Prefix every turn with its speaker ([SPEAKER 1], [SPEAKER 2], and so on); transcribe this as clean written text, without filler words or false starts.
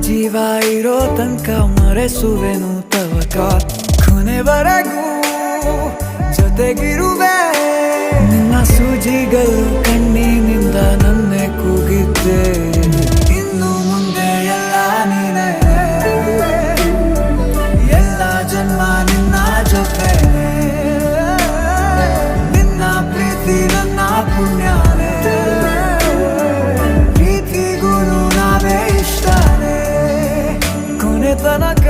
[SPEAKER 1] ಜೀವ ಇರೋ ತನಕ ಮರೆಸುವೆನು ತವಕ ಕೊನೆವರೆಗೂ ಜೊತೆಗಿರುವೆ ನಿನ್ನ ಸೂಜಿಗಳು ಕಣ್ಣಿನಿಂದ ನನ್ನೆ ಕೂಗಿದ್ದೆ ಇನ್ನು ಮುಂದೆ ಎಲ್ಲ ನೀನೆ ಎಲ್ಲ ಜನ್ಮ ನಿನ್ನ ಜೊತೆ ನಿನ್ನ ಪ್ರೀತಿ ನನ್ನ ಪುಣ್ಯನೇ ಪ್ರೀತಿಗೂ ನಾವೇ ಇಷ್ಟನೇ ಕೊನೆ ತನಕ